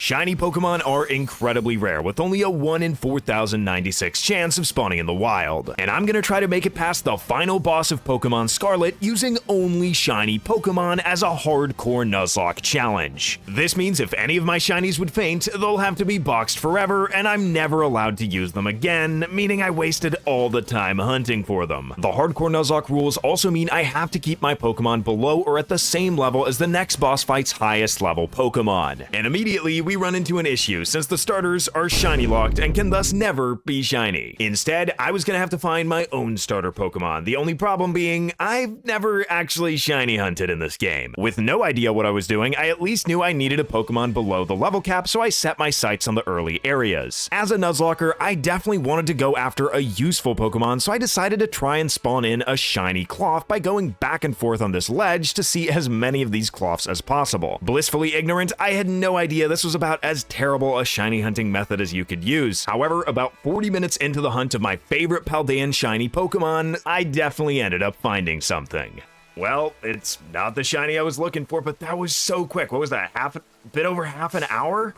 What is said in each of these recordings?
Shiny Pokemon are incredibly rare, with only a 1 in 4,096 chance of spawning in the wild. And I'm gonna try to make it past the final boss of Pokemon Scarlet using only shiny Pokemon as a hardcore Nuzlocke challenge. This means if any of my shinies would faint, they'll have to be boxed forever, and I'm never allowed to use them again, meaning I wasted all the time hunting for them. The hardcore Nuzlocke rules also mean I have to keep my Pokemon below or at the same level as the next boss fight's highest level Pokemon. And immediately we run into an issue since the starters are shiny locked and can thus never be shiny. Instead, I was gonna have to find my own starter Pokemon, the only problem being I've never actually shiny hunted in this game. With no idea what I was doing, I at least knew I needed a Pokemon below the level cap, so I set my sights on the early areas. As a Nuzlocker, I definitely wanted to go after a useful Pokemon, so I decided to try and spawn in a shiny Klawf by going back and forth on this ledge to see as many of these Klawfs as possible. Blissfully ignorant, I had no idea this was about as terrible a shiny hunting method as you could use. However, about 40 minutes into the hunt of my favorite Paldean shiny Pokemon, I definitely ended up finding something. Well, it's not the shiny I was looking for, but that was so quick. What was that, bit over half an hour?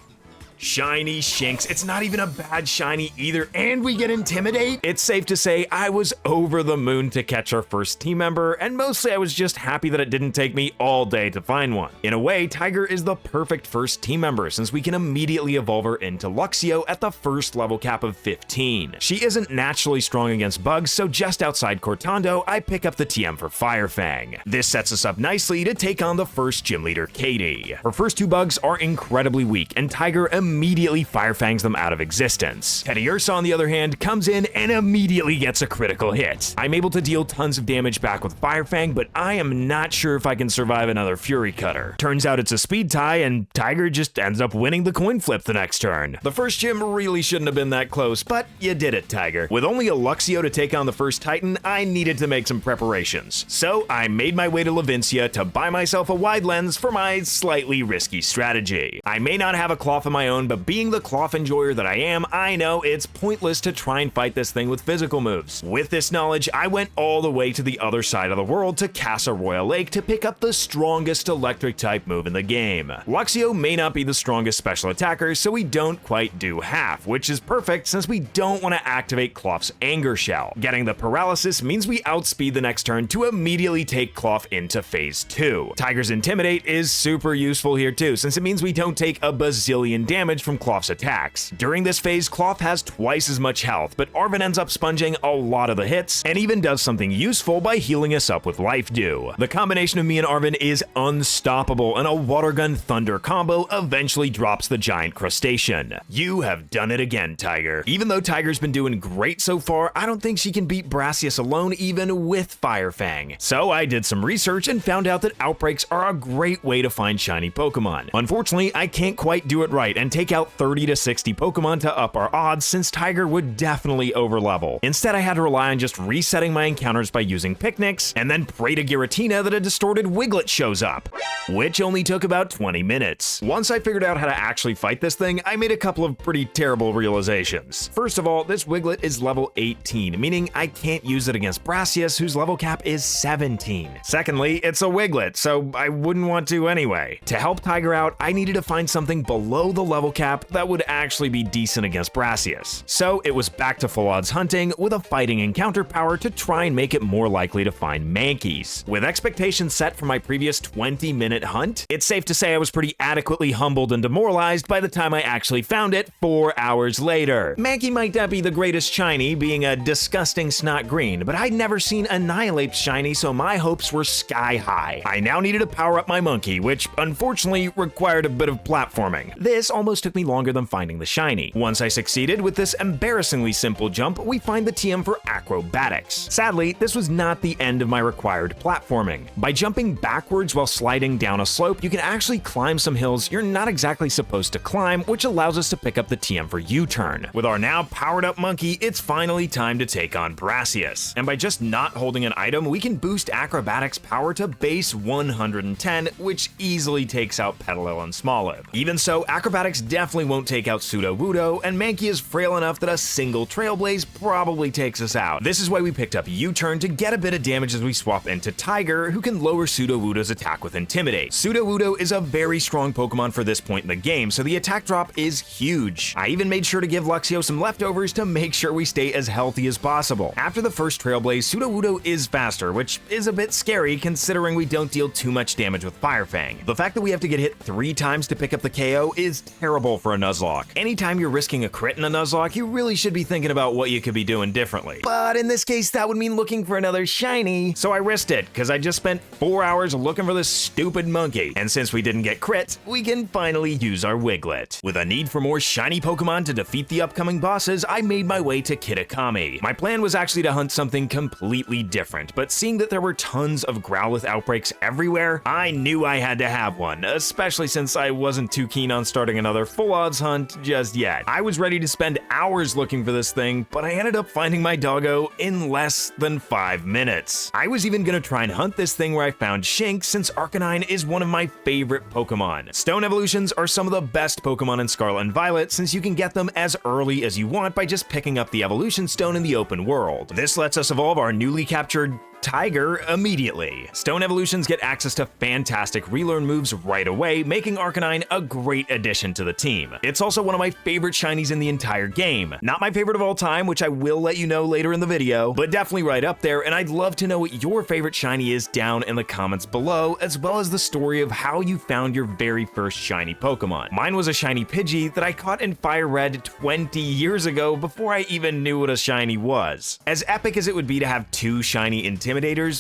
Shiny Shinx. It's not even a bad shiny either, and we get Intimidate. It's safe to say I was over the moon to catch our first team member, and mostly I was just happy that it didn't take me all day to find one. In a way, Tiger is the perfect first team member since we can immediately evolve her into Luxio at the first level cap of 15. She isn't naturally strong against bugs, so just outside Cortando, I pick up the TM for Firefang. This sets us up nicely to take on the first gym leader, Katie. Her first two bugs are incredibly weak, and Tiger immediately Firefangs them out of existence. Teddiursa, on the other hand, comes in and immediately gets a critical hit. I'm able to deal tons of damage back with Firefang, but I am not sure if I can survive another Fury Cutter. Turns out it's a speed tie, and Tiger just ends up winning the coin flip the next turn. The first gym really shouldn't have been that close, but you did it, Tiger. With only a Luxio to take on the first Titan, I needed to make some preparations. So I made my way to Levincia to buy myself a wide lens for my slightly risky strategy. I may not have a Klawf of my own, but being the Klawf enjoyer that I am, I know it's pointless to try and fight this thing with physical moves. With this knowledge, I went all the way to the other side of the world to Casa Royal Lake to pick up the strongest electric type move in the game. Luxio may not be the strongest special attacker, so we don't quite do half, which is perfect since we don't want to activate Klawf's Anger Shell. Getting the paralysis means we outspeed the next turn to immediately take Klawf into phase 2. Tiger's Intimidate is super useful here too, since it means we don't take a bazillion damage from Klawf's attacks. During this phase, Klawf has twice as much health, but Arven ends up sponging a lot of the hits and even does something useful by healing us up with Life Dew. The combination of me and Arven is unstoppable, and a Water Gun Thunder combo eventually drops the giant crustacean. You have done it again, Tiger. Even though Tiger's been doing great so far, I don't think she can beat Brassius alone even with Firefang. So I did some research and found out that outbreaks are a great way to find shiny Pokemon. Unfortunately, I can't quite do it right and take out 30 to 60 Pokemon to up our odds since Tiger would definitely overlevel. Instead, I had to rely on just resetting my encounters by using picnics and then pray to Giratina that a distorted Wiglet shows up, which only took about 20 minutes. Once I figured out how to actually fight this thing, I made a couple of pretty terrible realizations. First of all, this Wiglet is level 18, meaning I can't use it against Brassius, whose level cap is 17. Secondly, it's a Wiglet, so I wouldn't want to anyway. To help Tiger out, I needed to find something below the level cap that would actually be decent against Brassius. So it was back to full odds hunting with a fighting encounter power to try and make it more likely to find Mankeys. With expectations set for my previous 20-minute hunt, it's safe to say I was pretty adequately humbled and demoralized by the time I actually found it 4 hours later. Mankey might not be the greatest shiny, being a disgusting snot green, but I'd never seen Annihilate shiny, so my hopes were sky high. I now needed to power up my monkey, which unfortunately required a bit of platforming. This almost took me longer than finding the shiny. Once I succeeded with this embarrassingly simple jump, we find the TM for Acrobatics. Sadly, this was not the end of my required platforming. By jumping backwards while sliding down a slope, you can actually climb some hills you're not exactly supposed to climb, which allows us to pick up the TM for U-turn. With our now powered up monkey, it's finally time to take on Brassius. And by just not holding an item, we can boost Acrobatics power to base 110, which easily takes out Petalil and Smoliv. Even so, Acrobatics attacks definitely won't take out Sudowoodo, and Mankey is frail enough that a single Trail Blaze probably takes us out. This is why we picked up U-Turn to get a bit of damage as we swap into Tiger, who can lower Sudowoodo's attack with Intimidate. Sudowoodo is a very strong Pokemon for this point in the game, so the attack drop is huge. I even made sure to give Luxio some leftovers to make sure we stay as healthy as possible. After the first Trail Blaze, Sudowoodo is faster, which is a bit scary considering we don't deal too much damage with Fire Fang. The fact that we have to get hit 3 times to pick up the KO is terrible for a Nuzlocke. Anytime you're risking a crit in a Nuzlocke, you really should be thinking about what you could be doing differently. But in this case, that would mean looking for another shiny, so I risked it, because I just spent 4 hours looking for this stupid monkey. And since we didn't get crits, we can finally use our Wiglet. With a need for more shiny Pokemon to defeat the upcoming bosses, I made my way to Kitakami. My plan was actually to hunt something completely different, but seeing that there were tons of Growlithe outbreaks everywhere, I knew I had to have one, especially since I wasn't too keen on starting another full odds hunt just yet. I was ready to spend hours looking for this thing, but I ended up finding my doggo in less than 5 minutes. I was even gonna try and hunt this thing where I found Shinx, since Arcanine is one of my favorite Pokemon. Stone evolutions are some of the best Pokemon in Scarlet and Violet, since you can get them as early as you want by just picking up the evolution stone in the open world. This lets us evolve our newly captured Tiger immediately. Stone evolutions get access to fantastic relearn moves right away, making Arcanine a great addition to the team. It's also one of my favorite shinies in the entire game. Not my favorite of all time, which I will let you know later in the video, but definitely right up there, and I'd love to know what your favorite shiny is down in the comments below, as well as the story of how you found your very first shiny Pokemon. Mine was a shiny Pidgey that I caught in Fire Red 20 years ago before I even knew what a shiny was. As epic as it would be to have 2 shiny Intimidators,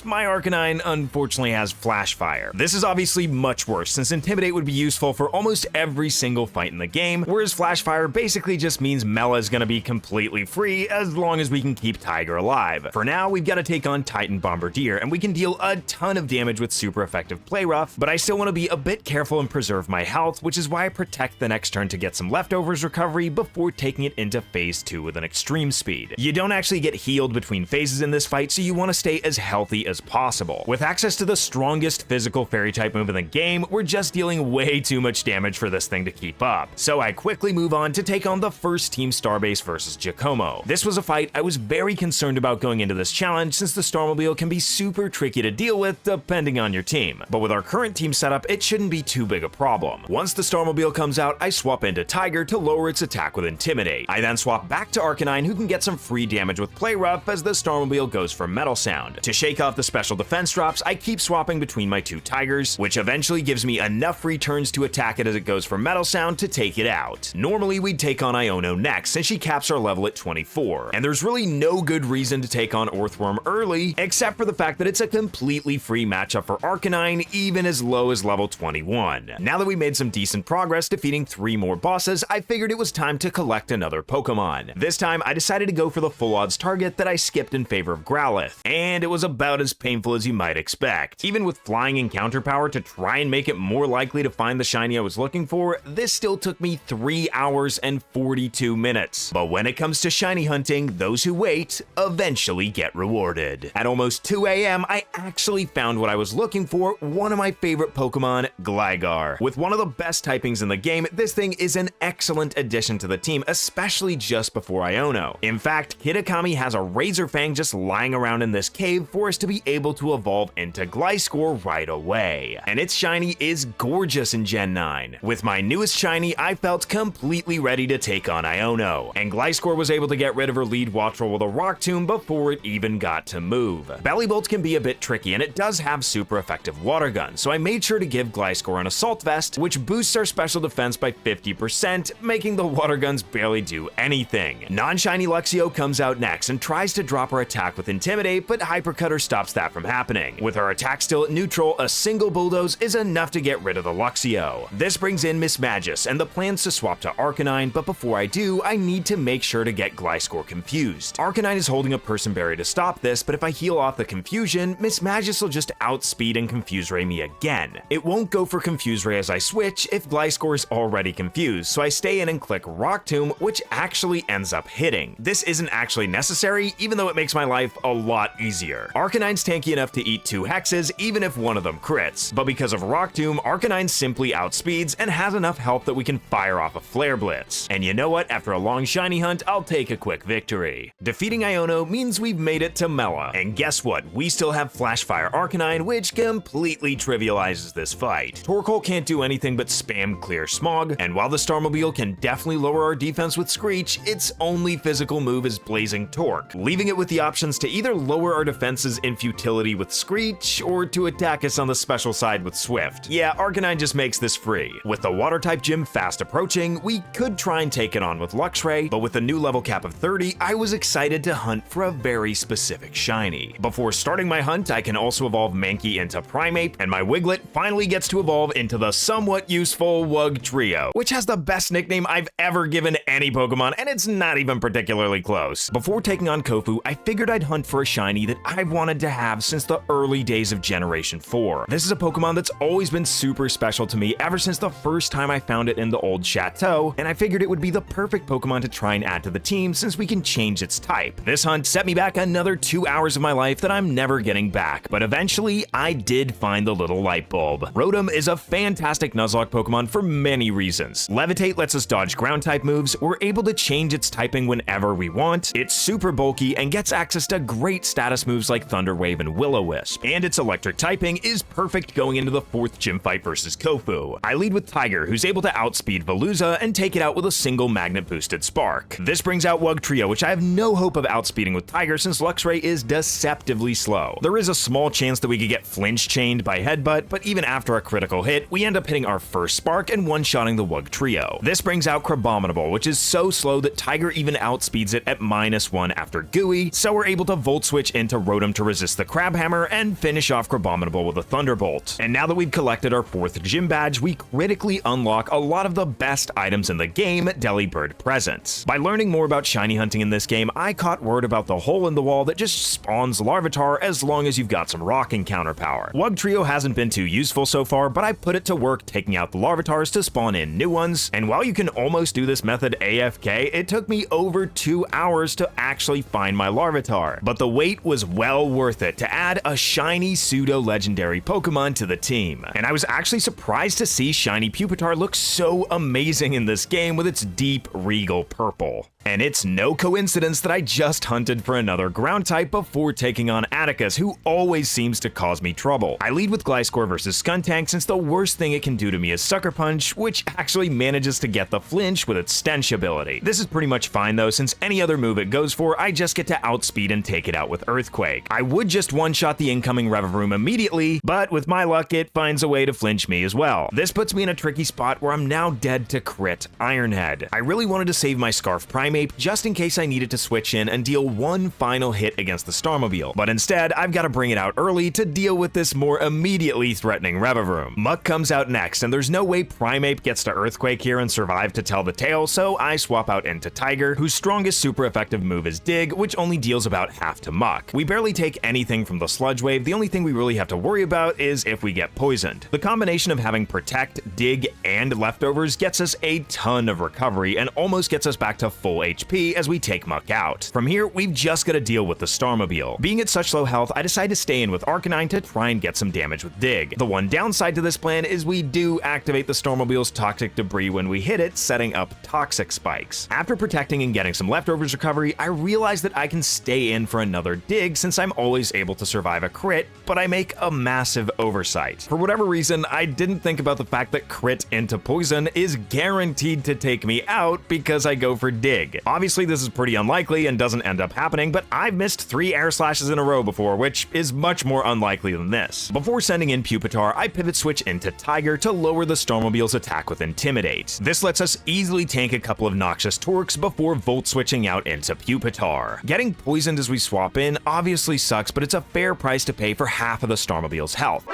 my Arcanine unfortunately has Flash Fire. This is obviously much worse, since Intimidate would be useful for almost every single fight in the game, whereas Flash Fire basically just means Mela is gonna be completely free as long as we can keep Tiger alive. For now, we've got to take on Titan Bombirdier, and we can deal a ton of damage with super effective Play Rough, but I still want to be a bit careful and preserve my health, which is why I protect the next turn to get some leftovers recovery before taking it into phase 2 with an extreme speed. You don't actually get healed between phases in this fight, so you want to stay as healthy as possible. With access to the strongest physical fairy type move in the game, we're just dealing way too much damage for this thing to keep up. So I quickly move on to take on the first Team Starbase versus Giacomo. This was a fight I was very concerned about going into this challenge, since the Starmobile can be super tricky to deal with depending on your team. But with our current team setup, it shouldn't be too big a problem. Once the Starmobile comes out, I swap into Tiger to lower its attack with Intimidate. I then swap back to Arcanine, who can get some free damage with Play Rough as the Starmobile goes for Metal Sound. To shake off the special defense drops, I keep swapping between my 2 Tigers, which eventually gives me enough free turns to attack it as it goes for Metal Sound to take it out. Normally we'd take on Iono next, since she caps our level at 24, and there's really no good reason to take on Earthworm early, except for the fact that it's a completely free matchup for Arcanine, even as low as level 21. Now that we made some decent progress defeating 3 more bosses, I figured it was time to collect another Pokemon. This time, I decided to go for the full odds target that I skipped in favor of Growlithe, and it was about as painful as you might expect. Even with flying encounter power to try and make it more likely to find the shiny I was looking for, this still took me 3 hours and 42 minutes. But when it comes to shiny hunting, those who wait eventually get rewarded. At almost 2 AM, I actually found what I was looking for, one of my favorite Pokemon, Gligar. With one of the best typings in the game, this thing is an excellent addition to the team, especially just before Iono. In fact, Kitakami has a Razor Fang just lying around in this cave for us to be able to evolve into Gliscor right away. And its shiny is gorgeous in Gen 9. With my newest shiny, I felt completely ready to take on Iono, and Gliscor was able to get rid of her lead Wattrel with a Rock Tomb before it even got to move. Bellibolt can be a bit tricky, and it does have super effective Water Gun, so I made sure to give Gliscor an Assault Vest, which boosts our special defense by 50%, making the Water Guns barely do anything. Non-shiny Luxio comes out next and tries to drop her attack with Intimidate, but Hypercutter stops that from happening. With her attack still at neutral, a single Bulldoze is enough to get rid of the Luxio. This brings in Miss Magus and the plans to swap to Arcanine, but before I do, I need to make sure to get Gliscor confused. Arcanine is holding a Person Berry to stop this, but if I heal off the confusion, Miss Magus will just outspeed and Confuse Ray me again. It won't go for Confuse Ray as I switch if Gliscor is already confused, so I stay in and click Rock Tomb, which actually ends up hitting. This isn't actually necessary, even though it makes my life a lot easier. either. Arcanine's tanky enough to eat 2 hexes even if one of them crits, but because of Rock Tomb, Arcanine simply outspeeds and has enough health that we can fire off a Flare Blitz. And you know what? After a long shiny hunt, I'll take a quick victory. Defeating Iono means we've made it to Mela, and guess what? We still have Flash Fire Arcanine, which completely trivializes this fight. Torkoal can't do anything but spam Clear Smog, and while the Starmobile can definitely lower our defense with Screech, its only physical move is Blazing Torque, leaving it with the options to either lower our defenses in futility with Screech, or to attack us on the special side with Swift. Yeah, Arcanine just makes this free. With the Water-type gym fast approaching, we could try and take it on with Luxray, but with a new level cap of 30, I was excited to hunt for a very specific shiny. Before starting my hunt, I can also evolve Mankey into Primeape, and my Wiglet finally gets to evolve into the somewhat useful Wugtrio, which has the best nickname I've ever given any Pokemon, and it's not even particularly close. Before taking on Kofu, I figured I'd hunt for a shiny that I've wanted to have since the early days of Generation 4. This is a Pokemon that's always been super special to me ever since the first time I found it in the old Chateau, and I figured it would be the perfect Pokemon to try and add to the team since we can change its type. This hunt set me back another 2 hours of my life that I'm never getting back, but eventually I did find the little light bulb. Rotom is a fantastic Nuzlocke Pokemon for many reasons. Levitate lets us dodge ground type moves, we're able to change its typing whenever we want, it's super bulky and gets access to great status moves like Thunder Wave and Will-O-Wisp, and its electric typing is perfect going into the 4th gym fight versus Kofu. I lead with Tiger, who's able to outspeed Veluza and take it out with a single magnet boosted Spark. This brings out Wugtrio, which I have no hope of outspeeding with Tiger since Luxray is deceptively slow. There is a small chance that we could get flinch chained by Headbutt, but even after a critical hit, we end up hitting our first Spark and one-shotting the Wugtrio. This brings out Crabominable, which is so slow that Tiger even outspeeds it at -1 after Gooey, so we're able to Volt Switch into Rotom to resist the Crabhammer and finish off Crabominable with a Thunderbolt. And now that we've collected our 4th gym badge, we critically unlock a lot of the best items in the game, Delibird presents. By learning more about shiny hunting in this game, I caught word about the hole in the wall that just spawns Larvitar as long as you've got some rock encounter power. Wugtrio hasn't been too useful so far, but I put it to work taking out the Larvitars to spawn in new ones, and while you can almost do this method AFK, it took me over 2 hours to actually find my Larvitar. But the wait was well worth it to add a shiny pseudo-legendary Pokemon to the team. And I was actually surprised to see shiny Pupitar look so amazing in this game with its deep regal purple. And it's no coincidence that I just hunted for another ground type before taking on Atticus, who always seems to cause me trouble. I lead with Gliscor versus Skuntank since the worst thing it can do to me is Sucker Punch, which actually manages to get the flinch with its Stench ability. This is pretty much fine though, since any other move it goes for, I just get to outspeed and take it out with Earthquake. I would just one-shot the incoming Revavroom immediately, but with my luck, it finds a way to flinch me as well. This puts me in a tricky spot where I'm now dead to crit Ironhead. I really wanted to save my Scarf Primeape just in case I needed to switch in and deal one final hit against the Starmobile, but instead I've got to bring it out early to deal with this more immediately threatening Revavroom. Muck comes out next, and there's no way Primeape gets to Earthquake here and survive to tell the tale, so I swap out into Tiger, whose strongest super effective move is Dig, which only deals about half to Muck. We barely take anything from the Sludge Wave, the only thing we really have to worry about is if we get poisoned. The combination of having Protect, Dig, and Leftovers gets us a ton of recovery and almost gets us back to full HP as we take Muck out. From here, we've just got to deal with the Starmobile. Being at such low health, I decide to stay in with Arcanine to try and get some damage with Dig. The one downside to this plan is we do activate the Starmobile's Toxic Debris when we hit it, setting up Toxic Spikes. After protecting and getting some Leftovers recovery, I realize that I can stay in for another Dig since I'm always able to survive a crit, but I make a massive oversight. For whatever reason, I didn't think about the fact that crit into poison is guaranteed to take me out because I go for Dig. Obviously, this is pretty unlikely and doesn't end up happening, but I've missed 3 air slashes in a row before, which is much more unlikely than this. Before sending in Pupitar, I pivot switch into Tiger to lower the Starmobile's attack with Intimidate. This lets us easily tank a couple of noxious Torques before Volt switching out into Pupitar. Getting poisoned as we swap in obviously sucks, but it's a fair price to pay for half of the Starmobile's health.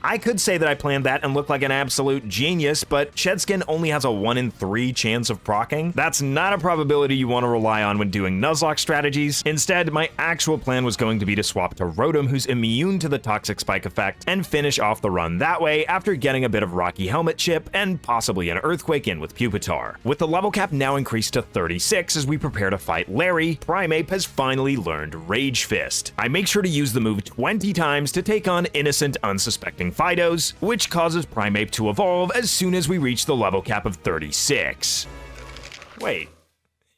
I could say that I planned that and look like an absolute genius, but Shedskin only has a 1 in 3 chance of proccing. That's not a probability you want to rely on when doing Nuzlocke strategies. Instead, my actual plan was going to be to swap to Rotom, who's immune to the Toxic Spike effect, and finish off the run that way after getting a bit of Rocky Helmet chip and possibly an Earthquake in with Pupitar. With the level cap now increased to 36 as we prepare to fight Larry, Primeape has finally learned Rage Fist. I make sure to use the move 20 times to take on innocent, unsuspecting Fidos, which causes Primeape to evolve as soon as we reach the level cap of 36. Wait.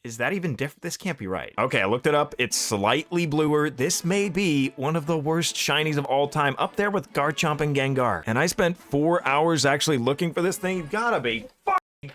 Is that even different? This can't be right. Okay, I looked it up. It's slightly bluer. This may be one of the worst shinies of all time, up there with Garchomp and Gengar. And I spent 4 hours actually looking for this thing. You gotta be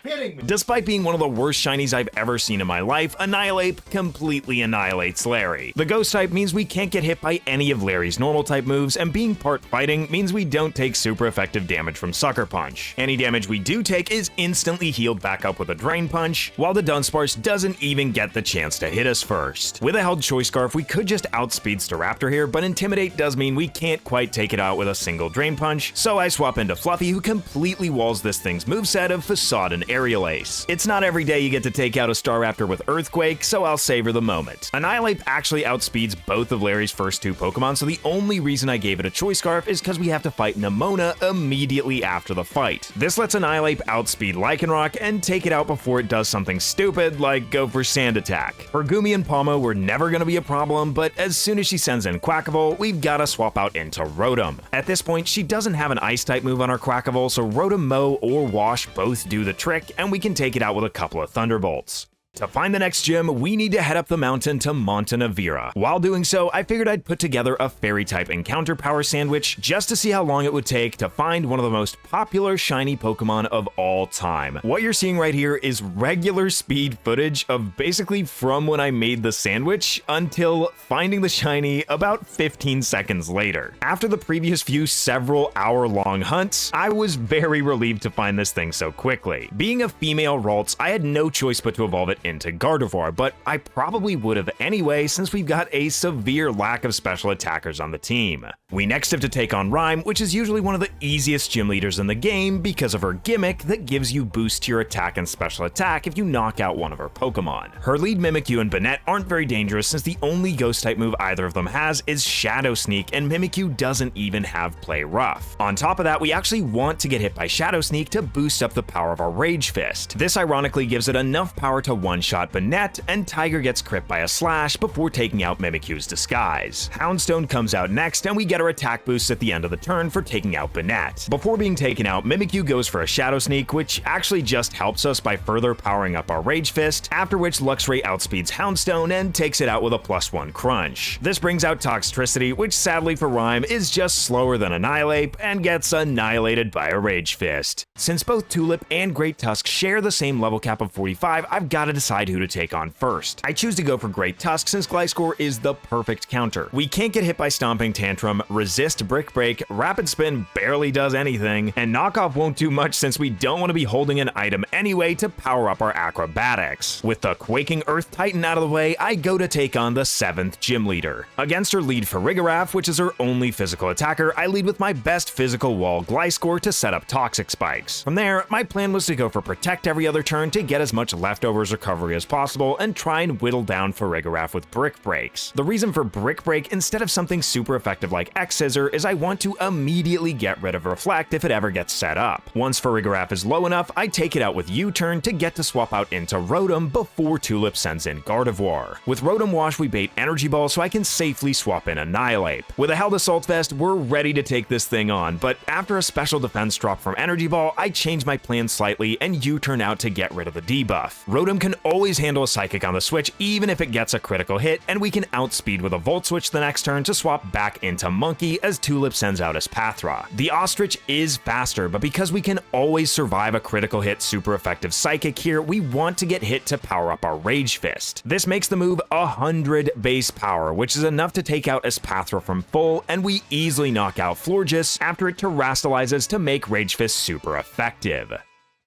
kidding me. Despite being one of the worst shinies I've ever seen in my life, Annihilate completely annihilates Larry. The Ghost type means we can't get hit by any of Larry's normal type moves, and being part fighting means we don't take super effective damage from Sucker Punch. Any damage we do take is instantly healed back up with a Drain Punch, while the Dunsparce doesn't even get the chance to hit us first. With a held Choice Scarf, we could just outspeed Staraptor here, but Intimidate does mean we can't quite take it out with a single Drain Punch, so I swap into Fluffy, who completely walls this thing's moveset of Facade and Aerial Ace. It's not every day you get to take out a Staraptor with Earthquake, so I'll savor the moment. Annihilate actually outspeeds both of Larry's first 2 Pokemon, so the only reason I gave it a Choice Scarf is because we have to fight Nemona immediately after the fight. This lets Annihilate outspeed Lycanroc and take it out before it does something stupid like go for Sand Attack. For Gumi and Palmo were never going to be a problem, but as soon as she sends in Quackable, we've got to swap out into Rotom. At this point, she doesn't have an Ice type move on her Quackable, so Rotom Mow or Wash both do the trick, and we can take it out with a couple of Thunderbolts. To find the next gym, we need to head up the mountain to Montanavira. While doing so, I figured I'd put together a Fairy-type encounter power sandwich just to see how long it would take to find one of the most popular shiny Pokemon of all time. What you're seeing right here is regular speed footage of basically from when I made the sandwich until finding the shiny about 15 seconds later. After the previous few several hour-long hunts, I was very relieved to find this thing so quickly. Being a female Ralts, I had no choice but to evolve it into Gardevoir, but I probably would have anyway since we've got a severe lack of special attackers on the team. We next have to take on Rhyme, which is usually one of the easiest gym leaders in the game because of her gimmick that gives you boost to your attack and special attack if you knock out one of her Pokemon. Her lead Mimikyu and Banette aren't very dangerous since the only Ghost type move either of them has is Shadow Sneak, and Mimikyu doesn't even have Play Rough. On top of that, we actually want to get hit by Shadow Sneak to boost up the power of our Rage Fist. This ironically gives it enough power to one-shot Banette, and Tiger gets crit by a Slash before taking out Mimikyu's disguise. Houndstone comes out next, and we get our attack boosts at the end of the turn for taking out Banette. Before being taken out, Mimikyu goes for a Shadow Sneak, which actually just helps us by further powering up our Rage Fist, after which Luxray outspeeds Houndstone and takes it out with a +1 Crunch. This brings out Toxtricity, which sadly for Rhyme is just slower than Annihilate and gets annihilated by a Rage Fist. Since both Tulip and Great Tusk share the same level cap of 45, I've got to decide who to take on first. I choose to go for Great Tusk since Gliscor is the perfect counter. We can't get hit by Stomping Tantrum, Resist Brick Break, Rapid Spin barely does anything, and Knockoff won't do much since we don't want to be holding an item anyway to power up our acrobatics. With the Quaking Earth Titan out of the way, I go to take on the 7th gym leader. Against her lead Farigiraf, which is her only physical attacker, I lead with my best physical wall Gliscor to set up Toxic Spikes. From there, my plan was to go for Protect every other turn to get as much leftovers recovery as possible and try and whittle down Farigiraf with Brick Breaks. The reason for Brick Break instead of something super effective like X-Scissor is I want to immediately get rid of Reflect if it ever gets set up. Once Farigiraf is low enough, I take it out with U-Turn to get to swap out into Rotom before Tulip sends in Gardevoir. With Rotom Wash, we bait Energy Ball so I can safely swap in Annihilate. With a held Assault Vest, we're ready to take this thing on, but after a special defense drop from Energy Ball, I change my plan slightly and U-Turn out to get rid of the debuff. Rotom can always handle a Psychic on the switch even if it gets a critical hit, and we can outspeed with a Volt Switch the next turn to swap back into Mankey as Tulip sends out Espathra. The Ostrich is faster, but because we can always survive a critical hit super effective Psychic here, we want to get hit to power up our Rage Fist. This makes the move 100 base power, which is enough to take out Espathra from full, and we easily knock out Florges after it terastalizes to make Rage Fist super effective.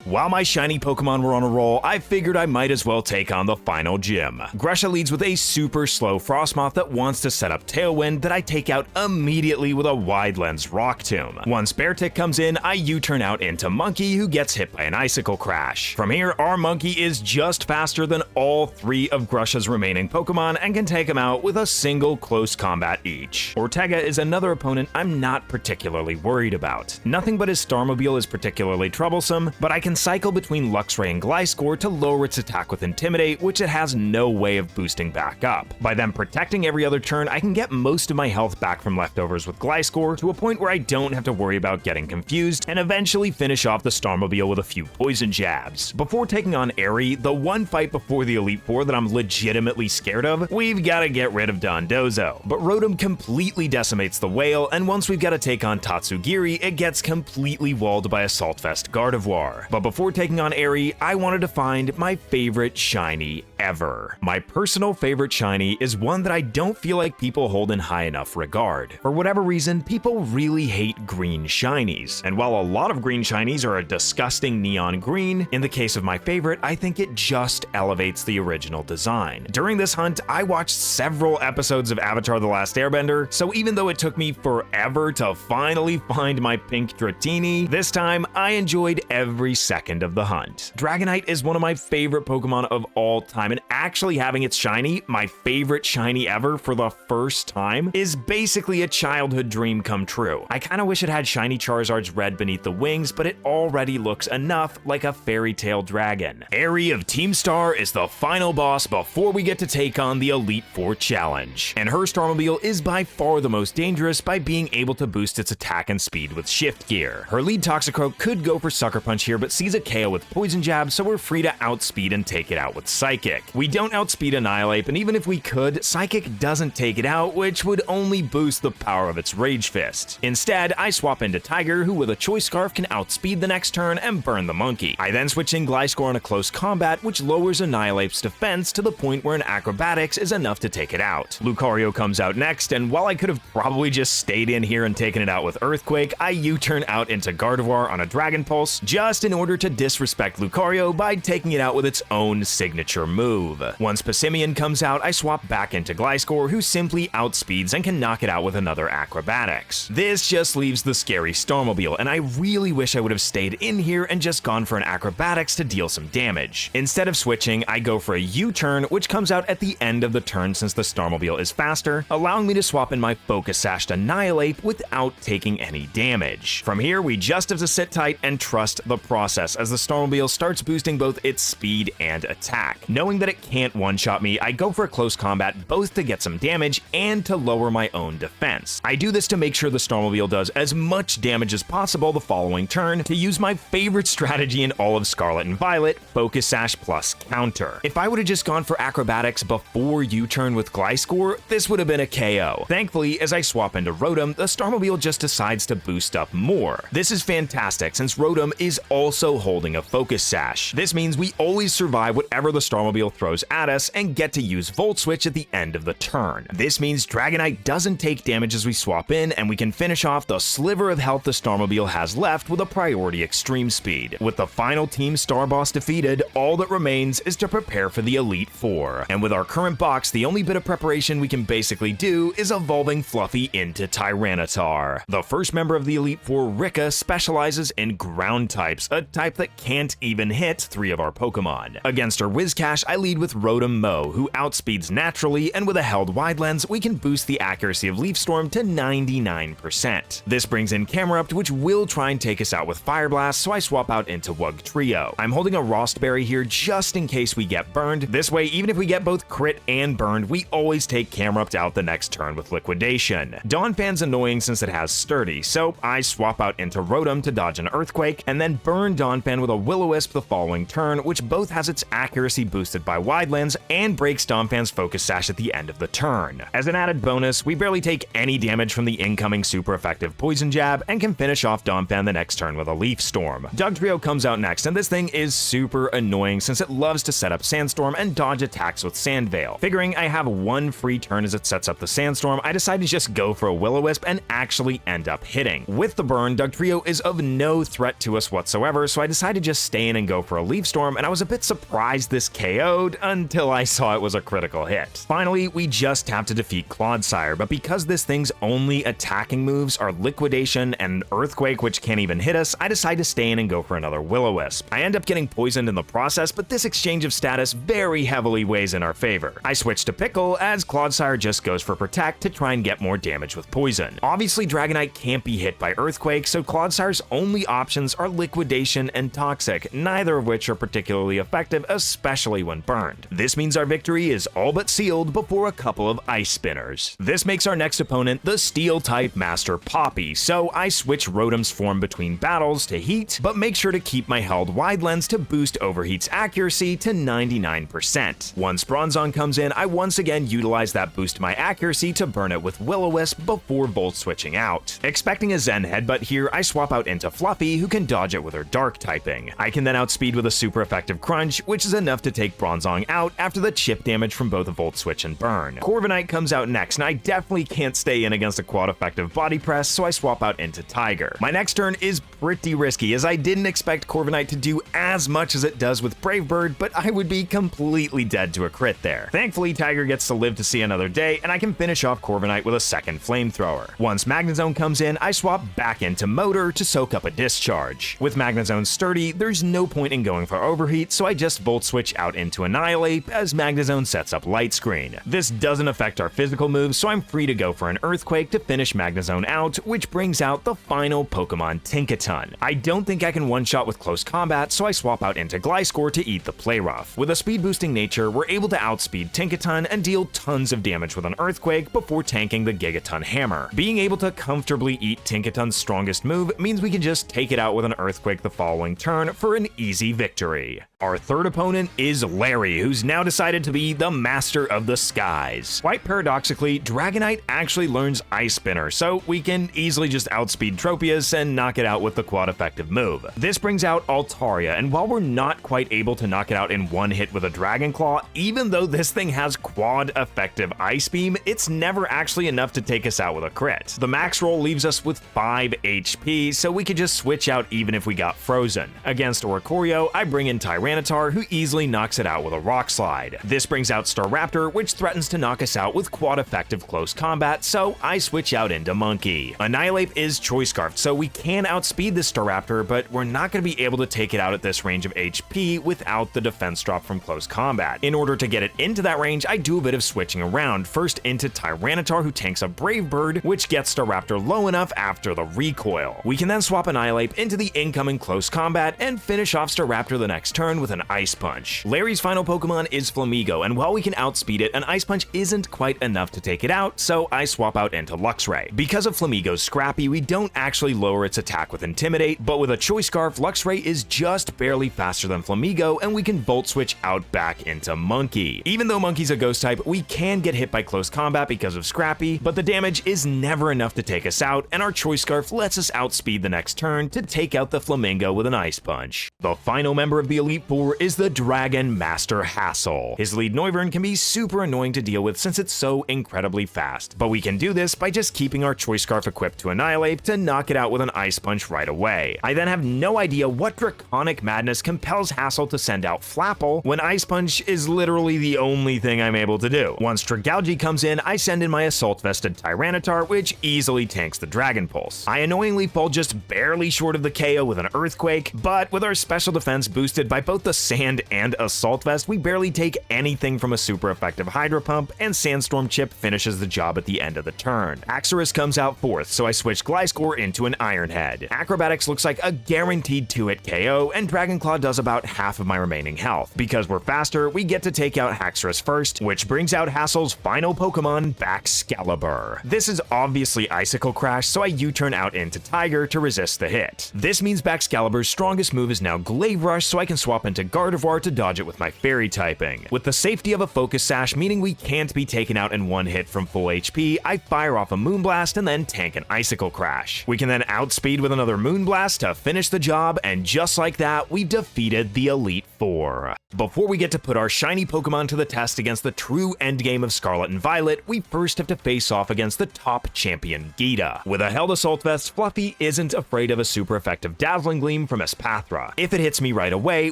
While my shiny Pokemon were on a roll, I figured I might as well take on the final gym. Grusha leads with a super slow Frostmoth that wants to set up Tailwind that I take out immediately with a wide lens Rock Tomb. Once Beartic comes in, I U-turn out into Mankey, who gets hit by an Icicle Crash. From here, our Mankey is just faster than all 3 of Grusha's remaining Pokemon and can take him out with a single close combat each. Ortega is another opponent I'm not particularly worried about. Nothing but his Starmobile is particularly troublesome, but I can cycle between Luxray and Gliscor to lower its attack with Intimidate, which it has no way of boosting back up. By them protecting every other turn, I can get most of my health back from leftovers with Gliscor to a point where I don't have to worry about getting confused, and eventually finish off the Starmobile with a few poison jabs. Before taking on Airy, the one fight before the Elite Four that I'm legitimately scared of, we've got to get rid of Dondozo. But Rotom completely decimates the whale, and once we've got to take on Tatsugiri, it gets completely walled by Assault Vest Gardevoir. But before taking on Airy, I wanted to find my favorite shiny ever. My personal favorite shiny is one that I don't feel like people hold in high enough regard. For whatever reason, people really hate green shinies, and while a lot of green shinies are a disgusting neon green, in the case of my favorite, I think it just elevates the original design. During this hunt, I watched several episodes of Avatar: The Last Airbender, so even though it took me forever to finally find my pink Dratini, this time I enjoyed every second of the hunt. Dragonite is one of my favorite Pokemon of all time, and actually having its shiny, my favorite shiny ever, for the first time is basically a childhood dream come true. I kinda wish it had shiny Charizard's red beneath the wings, but it already looks enough like a fairy tale dragon. Airy of Team Star is the final boss before we get to take on the Elite Four challenge, and her Starmobile is by far the most dangerous by being able to boost its attack and speed with Shift Gear. Her lead Toxicroak could go for Sucker Punch here, but sees a KO with Poison Jab, so we're free to outspeed and take it out with Psychic. We don't outspeed Annihilate, and even if we could, Psychic doesn't take it out, which would only boost the power of its Rage Fist. Instead, I swap into Tiger, who with a Choice Scarf can outspeed the next turn and burn the Mankey. I then switch in Gliscor in a close combat, which lowers Annihilate's defense to the point where an Acrobatics is enough to take it out. Lucario comes out next, and while I could have probably just stayed in here and taken it out with Earthquake, I U-turn out into Gardevoir on a Dragon Pulse, just in order to disrespect Lucario by taking it out with its own signature move. Once Passimian comes out, I swap back into Gliscor, who simply outspeeds and can knock it out with another Acrobatics. This just leaves the scary Starmobile, and I really wish I would have stayed in here and just gone for an Acrobatics to deal some damage. Instead of switching, I go for a U-turn, which comes out at the end of the turn since the Starmobile is faster, allowing me to swap in my Focus Sash to Annihilate without taking any damage. From here, we just have to sit tight and trust the process as the Starmobile starts boosting both its speed and attack. Knowing that it can't one-shot me, I go for a close combat both to get some damage and to lower my own defense. I do this to make sure the Starmobile does as much damage as possible the following turn to use my favorite strategy in all of Scarlet and Violet, Focus Sash plus Counter. If I would have just gone for Acrobatics before U-turn with Gliscor, this would have been a KO. Thankfully, as I swap into Rotom, the Starmobile just decides to boost up more. This is fantastic since Rotom is also holding a Focus Sash. This means we always survive whatever the Starmobile throws at us and get to use Volt Switch at the end of the turn. This means Dragonite doesn't take damage as we swap in, and we can finish off the sliver of health the Starmobile has left with a priority Extreme Speed. With the final Team Star boss defeated, all that remains is to prepare for the Elite Four. And with our current box, the only bit of preparation we can basically do is evolving Fluffy into Tyranitar. The first member of the Elite Four, Rika, specializes in ground types, a type that can't even hit 3 of our Pokemon. Against her Whiscash, I lead with Rotom Mow, who outspeeds naturally, and with a held Wide Lens, we can boost the accuracy of Leaf Storm to 99%. This brings in Camerupt, which will try and take us out with Fire Blast, so I swap out into Wugtrio. I'm holding a Rostberry here just in case we get burned. This way, even if we get both crit and burned, we always take Camerupt out the next turn with Liquidation. Donphan's annoying since it has Sturdy, so I swap out into Rotom to dodge an Earthquake, and then burn Donphan with a Will-O-Wisp the following turn, which both has its accuracy boosted by Wide Lens and breaks Donphan's Focus Sash at the end of the turn. As an added bonus, we barely take any damage from the incoming super effective Poison Jab and can finish off Donphan the next turn with a Leaf Storm. Dugtrio comes out next, and this thing is super annoying since it loves to set up Sandstorm and dodge attacks with Sand Veil. Figuring I have one free turn as it sets up the Sandstorm, I decide to just go for a Will-O-Wisp and actually end up hitting. With the burn, Dugtrio is of no threat to us whatsoever, so I decided to just stay in and go for a Leaf Storm, and I was a bit surprised this KO'd until I saw it was a critical hit. Finally, we just have to defeat Clodsire, but because this thing's only attacking moves are Liquidation and Earthquake, which can't even hit us, I decide to stay in and go for another Will-O-Wisp. I end up getting poisoned in the process, but this exchange of status very heavily weighs in our favor. I switch to Pickle as Clodsire just goes for Protect to try and get more damage with poison. Obviously, Dragonite can't be hit by Earthquake, so Clodsire's only options are Liquidation and Toxic, neither of which are particularly effective, especially when burned. This means our victory is all but sealed before a couple of Ice Spinners. This makes our next opponent the Steel-type Master Poppy, so I switch Rotom's form between battles to Heat, but make sure to keep my held Wide Lens to boost Overheat's accuracy to 99%. Once Bronzong comes in, I once again utilize that boost my accuracy to burn it with Will-O-Wisp before Volt switching out. Expecting a Zen Headbutt here, I swap out into Fluffy, who can dodge it with her Dark typing. I can then outspeed with a super effective Crunch, which is enough to take Bronzong out after the chip damage from both a Volt Switch and Burn. Corviknight comes out next, and I definitely can't stay in against a quad effective Body Press, so I swap out into Tiger. My next turn is pretty risky, as I didn't expect Corviknight to do as much as it does with Brave Bird, but I would be completely dead to a crit there. Thankfully, Tiger gets to live to see another day, and I can finish off Corviknight with a second Flamethrower. Once Magnezone comes in, I swap back into Motor to soak up a Discharge. With Magnezone sturdy, there's no point in going for Overheat, so I just Volt Switch out into Annihilate as Magnezone sets up Light Screen. This doesn't affect our physical moves, so I'm free to go for an Earthquake to finish Magnezone out, which brings out the final Pokemon Tinkaton. I don't think I can one-shot with close combat, so I swap out into Gliscor to eat the Play Rough. With a speed-boosting nature, we're able to outspeed Tinkaton and deal tons of damage with an Earthquake before tanking the Gigaton Hammer. Being able to comfortably eat Tinkaton's strongest move means we can just take it out with an Earthquake the following turn for an easy victory. Our third opponent is Larry, who's now decided to be the Master of the Skies. Quite paradoxically, Dragonite actually learns Ice Spinner, so we can easily just outspeed Tropius and knock it out with the quad effective move. This brings out Altaria, and while we're not quite able to knock it out in one hit with a Dragon Claw, even though this thing has quad effective Ice Beam, it's never actually enough to take us out with a crit. The max roll leaves us with 5 HP, so we could just switch out even if we got frozen. Against Oricorio, I bring in Tyranitar, who easily knocks it out with a Rock Slide. This brings out Staraptor, which threatens to knock us out with quad effective close combat, so I switch out into Mankey. Annihilate is Choice Scarfed, so we can outspeed this Staraptor, but we're not going to be able to take it out at this range of HP without the defense drop from close combat. In order to get it into that range, I do a bit of switching around, first into Tyranitar, who tanks a Brave Bird, which gets Staraptor low enough after the recoil. We can then swap Annihilate into the incoming close combat and finish off Staraptor the next turn with an Ice Punch. Larry's final Pokemon is Flamigo, and while we can outspeed it, an Ice Punch isn't quite enough to take it out, so I swap out into Luxray. Because of Flamigo's Scrappy, we don't actually lower its attack with Intimidate, but with a Choice Scarf, Luxray is just barely faster than Flamigo, and we can Volt Switch out back into Mankey. Even though Monkey's a Ghost type, we can get hit by close combat because of Scrappy, but the damage is never enough to take us out, and our Choice Scarf lets us outspeed the next turn to take out the Flamingo with an Ice Punch. The final member of the Elite Four is the Dragon Master Hassel. His lead Noivern can be super annoying to deal with since it's so incredibly fast, but we can do this by just keeping our Choice Scarf equipped to Annihilate to knock it out with an Ice Punch right away. I then have no idea what draconic madness compels Hassel to send out Flapple when Ice Punch is literally the only thing I'm able to do. Once Dragalge comes in, I send in my Assault Vested Tyranitar, which easily tanks the Dragon Pulse. I annoyingly fall just barely short of the KO with an Earthquake, but with our special defense boosted by both the Sand and Assault Vest, we barely take anything from a super effective Hydro Pump, and Sandstorm Chip finishes the job at the end of the turn. Axorus comes out fourth, so I switch Gliscor into an Iron Head. Acrobatics looks like a guaranteed 2-hit KO, and Dragon Claw does about half of my remaining health. Because we're faster, we get to take out Haxorus first, which brings out Hassel's final Pokemon, Baxcalibur. This is obviously Icicle Crash, so I U-turn out into Tiger to resist the hit. This means Baxcalibur's strongest move is now Glaive Rush, so I can swap into Gardevoir to dodge it with my Fairy typing. With the safety of a Focus Sash, meaning we can't be taken out in one hit from full HP, I fire off a Moonblast and then tank an Icicle Crash. We can then outspeed with another Moonblast to finish the job, and just like that, we've defeated the Elite Four. Before we get to put our shiny Pokemon to the test against the true endgame of Scarlet and Violet, we first have to face off against the top champion, Geeta. With a held Assault Vest, Fluffy isn't afraid of a super effective Dazzling Gleam, Flame from Espathra. If it hits me right away,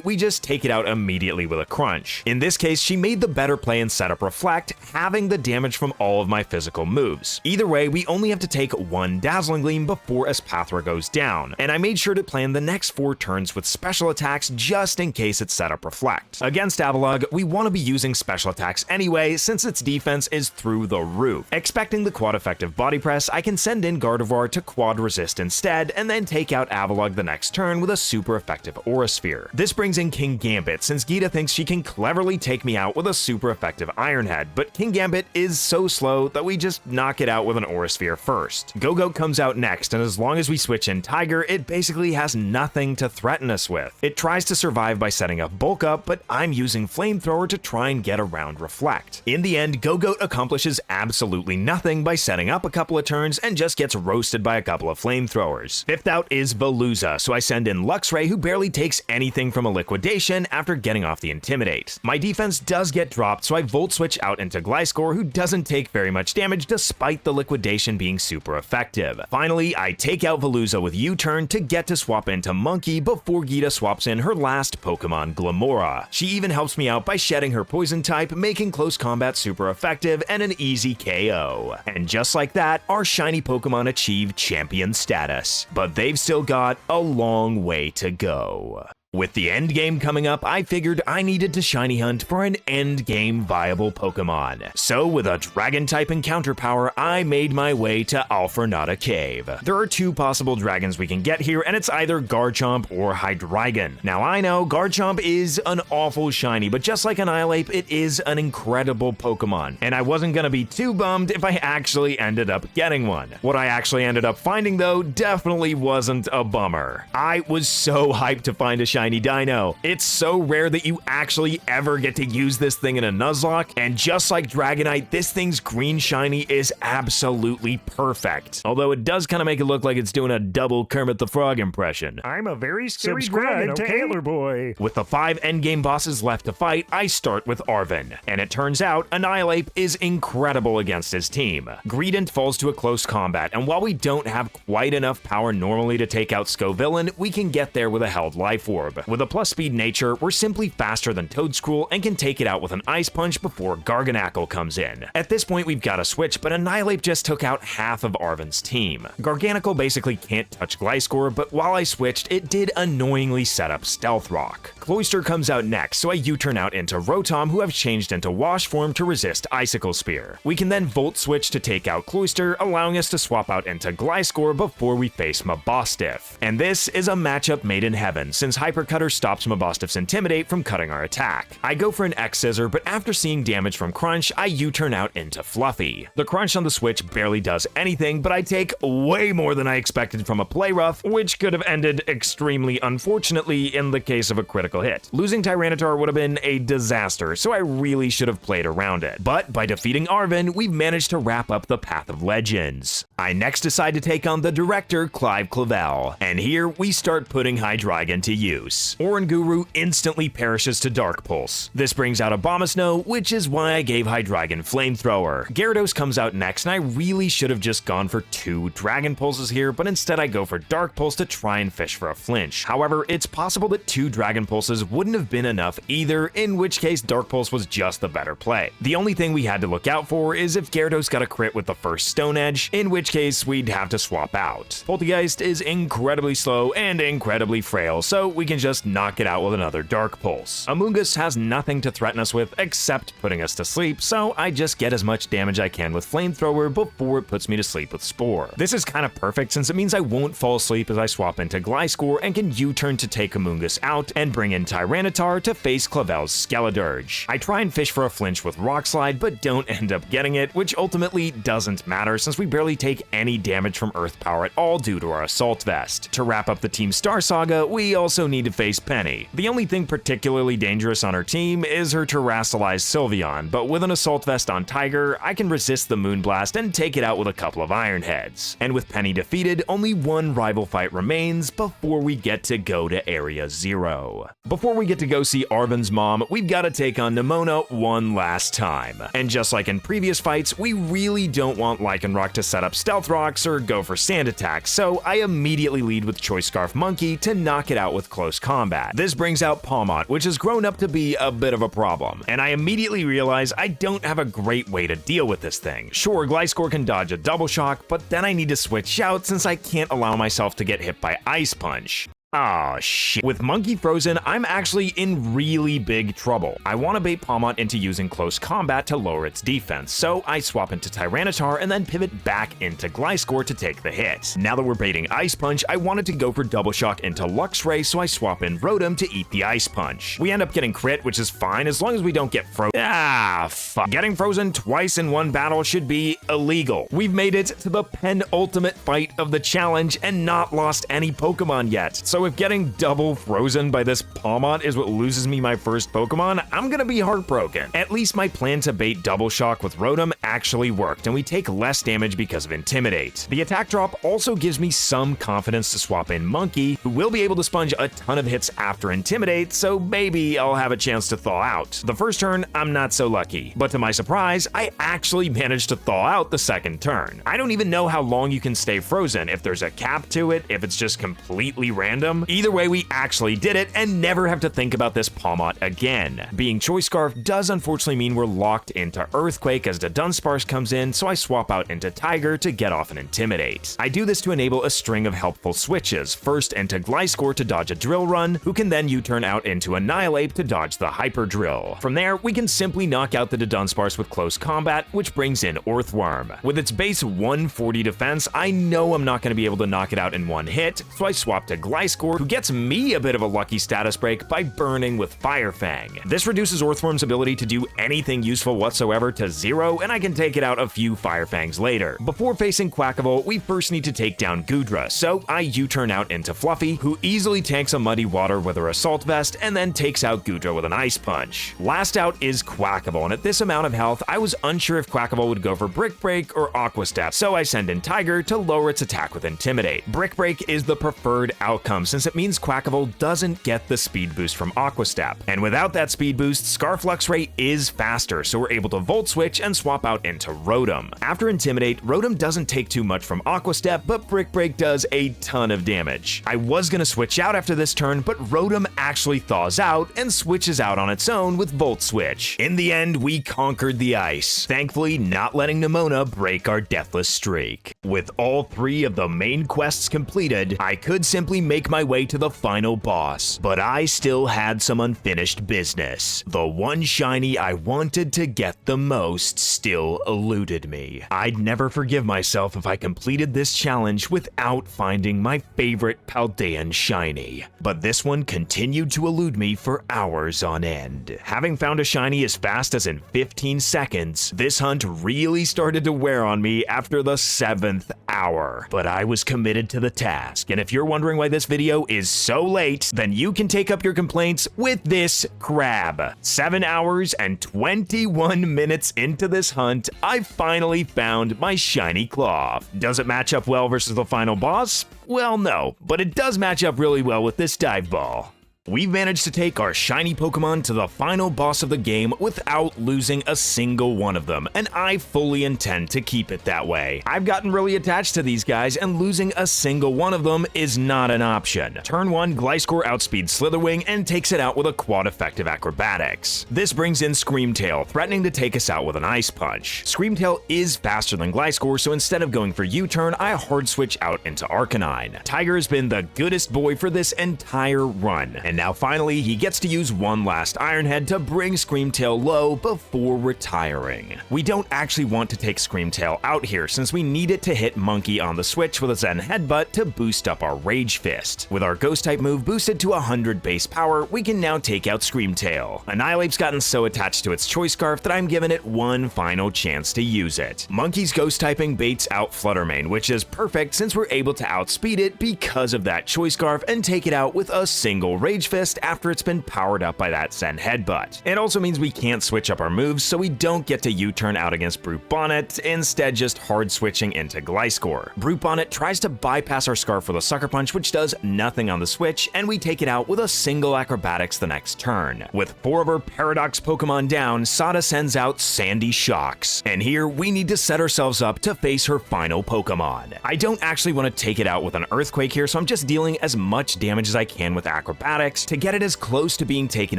we just take it out immediately with a crunch. In this case, she made the better play and set up Reflect, having the damage from all of my physical moves. Either way, we only have to take one Dazzling Gleam before Espathra goes down, and I made sure to plan the next 4 turns with special attacks just in case it set up Reflect. Against Avalugg, we want to be using special attacks anyway since its defense is through the roof. Expecting the quad effective body press, I can send in Gardevoir to quad resist instead and then take out Avalugg the next turn with a super effective Aura Sphere. This brings in King Gambit since Geeta thinks she can cleverly take me out with a super effective Iron Head, but King Gambit is so slow that we just knock it out with an Aura Sphere first. Go-Goat comes out next, and as long as we switch in Tiger, it basically has nothing to threaten us with. It tries to survive by setting up Bulk Up, but I'm using Flamethrower to try and get around Reflect. In the end, Go-Goat accomplishes absolutely nothing by setting up a couple of turns and just gets roasted by a couple of Flamethrowers. Fifth out is Veluza, so I send in Luxray, who barely takes anything from a Liquidation after getting off the Intimidate. My defense does get dropped, so I Volt Switch out into Gliscor, who doesn't take very much damage despite the Liquidation being super effective. Finally, I take out Veluza with U-Turn to get to swap into Mankey before Geeta swaps in her last Pokemon, Glamora. She even helps me out by shedding her Poison type, making close combat super effective and an easy KO. And just like that, our shiny Pokemon achieve champion status. But they've still got a long way to go. With the end game coming up, I figured I needed to shiny hunt for an end game viable Pokemon. So with a Dragon type encounter power, I made my way to Alfornata Cave. There are 2 possible dragons we can get here, and it's either Garchomp or Hydreigon. Now I know Garchomp is an awful shiny, but just like Annihilape, it is an incredible Pokemon, and I wasn't gonna be too bummed if I actually ended up getting one. What I actually ended up finding though definitely wasn't a bummer. I was so hyped to find a shiny Dino. It's so rare that you actually ever get to use this thing in a Nuzlocke, and just like Dragonite, this thing's green shiny is absolutely perfect. Although it does kind of make it look like it's doing a double Kermit the Frog impression. I'm a very scary dragon, okay? Antler boy. With the 5 endgame bosses left to fight, I start with Arven, and it turns out Annihilape is incredible against his team. Greedent falls to a close combat, and while we don't have quite enough power normally to take out Scovillain, we can get there with a held life orb. With a plus speed nature, we're simply faster than Toedscruel and can take it out with an Ice Punch before Garganacl comes in. At this point, we've got a switch, but Annihilape just took out half of Arven's team. Garganacl basically can't touch Gliscor, but while I switched, it did annoyingly set up Stealth Rock. Cloyster comes out next, so I U-turn out into Rotom, who I've changed into Wash form to resist Icicle Spear. We can then Volt Switch to take out Cloyster, allowing us to swap out into Gliscor before we face Mabostiff. And this is a matchup made in heaven, since Hyper Cutter stops Mabostiff's Intimidate from cutting our attack. I go for an X-Scissor, but after seeing damage from Crunch, I U-turn out into Fluffy. The Crunch on the Switch barely does anything, but I take way more than I expected from a Play Rough, which could have ended extremely unfortunately in the case of a critical hit. Losing Tyranitar would have been a disaster, so I really should have played around it. But by defeating Arven, we've managed to wrap up the Path of Legends. I next decide to take on the Director Clavell, and here we start putting Hydreigon to use. Oranguru instantly perishes to Dark Pulse. This brings out Abomasnow, which is why I gave Hydreigon Flamethrower. Gyarados comes out next, and I really should have just gone for 2 Dragon Pulses here, but instead I go for Dark Pulse to try and fish for a flinch. However, it's possible that 2 Dragon Pulses wouldn't have been enough either, in which case Dark Pulse was just the better play. The only thing we had to look out for is if Gyarados got a crit with the first Stone Edge, in which case we'd have to swap out. Poltegeist is incredibly slow and incredibly frail, so we can just knock it out with another Dark Pulse. Amoonguss has nothing to threaten us with except putting us to sleep, so I just get as much damage I can with Flamethrower before it puts me to sleep with Spore. This is kind of perfect since it means I won't fall asleep as I swap into Gliscor and can U-turn to take Amoonguss out and bring in Tyranitar to face Clavell's Skeledirge. I try and fish for a flinch with Rock Slide, but don't end up getting it, which ultimately doesn't matter since we barely take any damage from Earth Power at all due to our Assault Vest. To wrap up the Team Star saga, we also need to face Penny. The only thing particularly dangerous on her team is her terastalized Sylveon, but with an Assault Vest on Tiger, I can resist the Moonblast and take it out with a couple of Iron Heads. And with Penny defeated, only one rival fight remains before we get to go to Area 0. Before we get to go see Arven's mom, we've got to take on Nemona one last time. And just like in previous fights, we really don't want Lycanroc to set up Stealth Rocks or go for Sand Attack, so I immediately lead with Choice Scarf Mankey to knock it out with close combat. This brings out Pawmot, which has grown up to be a bit of a problem, and I immediately realize I don't have a great way to deal with this thing. Sure, Gliscor can dodge a Double Shock, but then I need to switch out since I can't allow myself to get hit by Ice Punch. Oh shit. With Mankey frozen, I'm actually in really big trouble. I want to bait Pawmot into using close combat to lower its defense, so I swap into Tyranitar and then pivot back into Gliscor to take the hit. Now that we're baiting Ice Punch, I wanted to go for Double Shock into Luxray, so I swap in Rotom to eat the Ice Punch. We end up getting crit, which is fine as long as we don't get frozen. Ah, fuck. Getting frozen twice in one battle should be illegal. We've made it to the penultimate fight of the challenge and not lost any Pokemon yet, so if getting double frozen by this Pawmot is what loses me my first Pokemon, I'm gonna be heartbroken. At least my plan to bait Double Shock with Rotom actually worked, and we take less damage because of Intimidate. The attack drop also gives me some confidence to swap in Mankey, who will be able to sponge a ton of hits after Intimidate, so maybe I'll have a chance to thaw out. The first turn, I'm not so lucky, but to my surprise, I actually managed to thaw out the second turn. I don't even know how long you can stay frozen, if there's a cap to it, if it's just completely random. Either way, we actually did it and never have to think about this Pawmot again. Being Choice Scarf does unfortunately mean we're locked into Earthquake as the Dunsparce comes in, so I swap out into Tiger to get off an Intimidate. I do this to enable a string of helpful switches, first into Gliscor to dodge a Drill Run, who can then U-turn out into Annihilate to dodge the Hyper Drill. From there, we can simply knock out the Dunsparce with close combat, which brings in Earthworm. With its base 140 defense, I know I'm not going to be able to knock it out in one hit, so I swap to Gliscor, who gets me a bit of a lucky status break by burning with Fire Fang. This reduces Earthworm's ability to do anything useful whatsoever to 0, and I can take it out a few Fire Fangs later. Before facing Quackable, we first need to take down Goodra, so I U-turn out into Fluffy, who easily tanks a Muddy Water with her Assault Vest and then takes out Goodra with an Ice Punch. Last out is Quackable, and at this amount of health, I was unsure if Quackable would go for Brick Break or Aqua Step, so I send in Tiger to lower its attack with Intimidate. Brick Break is the preferred outcome since it means Quackable doesn't get the speed boost from Aqua Step. And without that speed boost, Scarf Luxray is faster, so we're able to Volt Switch and swap out into Rotom. After Intimidate, Rotom doesn't take too much from Aqua Step, but Brick Break does a ton of damage. I was gonna switch out after this turn, but Rotom actually thaws out and switches out on its own with Volt Switch. In the end, we conquered the ice, thankfully not letting Nemona break our deathless streak. With all 3 of the main quests completed, I could simply make my way to the final boss, but I still had some unfinished business. The one shiny I wanted to get the most still eluded me. I'd never forgive myself if I completed this challenge without finding my favorite Paldean shiny. But this one continued to elude me for hours on end. Having found a shiny as fast as in 15 seconds, this hunt really started to wear on me after the 7th hour. But I was committed to the task, and if you're wondering why this video is so late, then you can take up your complaints with this crab. 7 hours and 21 minutes into this hunt, I finally found my shiny Klawf. Does it match up well versus the final boss? Well, no, but it does match up really well with this dive ball. We've managed to take our shiny Pokemon to the final boss of the game without losing a single one of them, and I fully intend to keep it that way. I've gotten really attached to these guys, and losing a single one of them is not an option. Turn 1, Gliscor outspeeds Slitherwing and takes it out with a quad-effective Acrobatics. This brings in Screamtail, threatening to take us out with an Ice Punch. Screamtail is faster than Gliscor, so instead of going for U-turn, I hard switch out into Arcanine. Tiger has been the goodest boy for this entire run, and now finally he gets to use one last Iron Head to bring Screamtail low before retiring. We don't actually want to take Screamtail out here since we need it to hit Mankey on the switch with a Zen Headbutt to boost up our Rage Fist. With our Ghost type move boosted to 100 base power, we can now take out Screamtail. Annihilate's gotten so attached to its Choice Scarf that I'm giving it one final chance to use it. Mankey's Ghost typing baits out Fluttermane, which is perfect since we're able to outspeed it because of that Choice Scarf and take it out with a single Rage Rage Fist after it's been powered up by that Zen Headbutt. It also means we can't switch up our moves, so we don't get to U-turn out against Brute Bonnet, instead just hard switching into Gliscor. Brute Bonnet tries to bypass our Scarf with a Sucker Punch, which does nothing on the switch, and we take it out with a single Acrobatics the next turn. With 4 of our Paradox Pokemon down, Sada sends out Sandy Shocks, and here we need to set ourselves up to face her final Pokemon. I don't actually want to take it out with an Earthquake here, so I'm just dealing as much damage as I can with Acrobatics to get it as close to being taken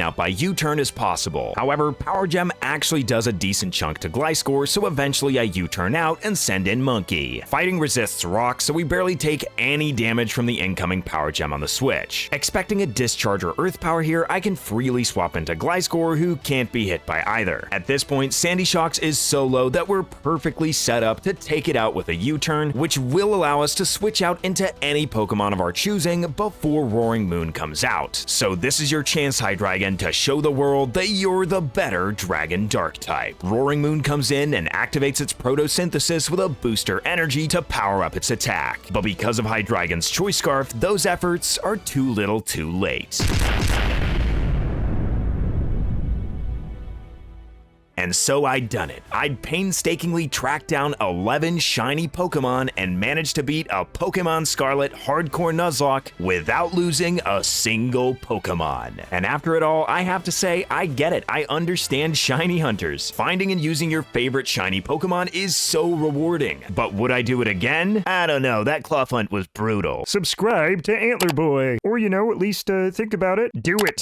out by U-turn as possible. However, Power Gem actually does a decent chunk to Gliscor, so eventually I U-turn out and send in Mankey. Fighting resists Rock, so we barely take any damage from the incoming Power Gem on the switch. Expecting a Discharge or Earth Power here, I can freely swap into Gliscor, who can't be hit by either. At this point, Sandy Shocks is so low that we're perfectly set up to take it out with a U-turn, which will allow us to switch out into any Pokemon of our choosing before Roaring Moon comes out. So this is your chance, Hydreigon, to show the world that you're the better Dragon Dark type. Roaring Moon comes in and activates its Photosynthesis with a booster energy to power up its attack. But because of Hydreigon's Choice Scarf, those efforts are too little too late. And so I'd done it. I'd painstakingly tracked down 11 shiny Pokemon and managed to beat a Pokemon Scarlet Hardcore Nuzlocke without losing a single Pokemon. And after it all, I have to say, I get it. I understand shiny hunters. Finding and using your favorite shiny Pokemon is so rewarding. But would I do it again? I don't know. That Klawf hunt was brutal. Subscribe to Antler Boy. Or, at least think about it. Do it.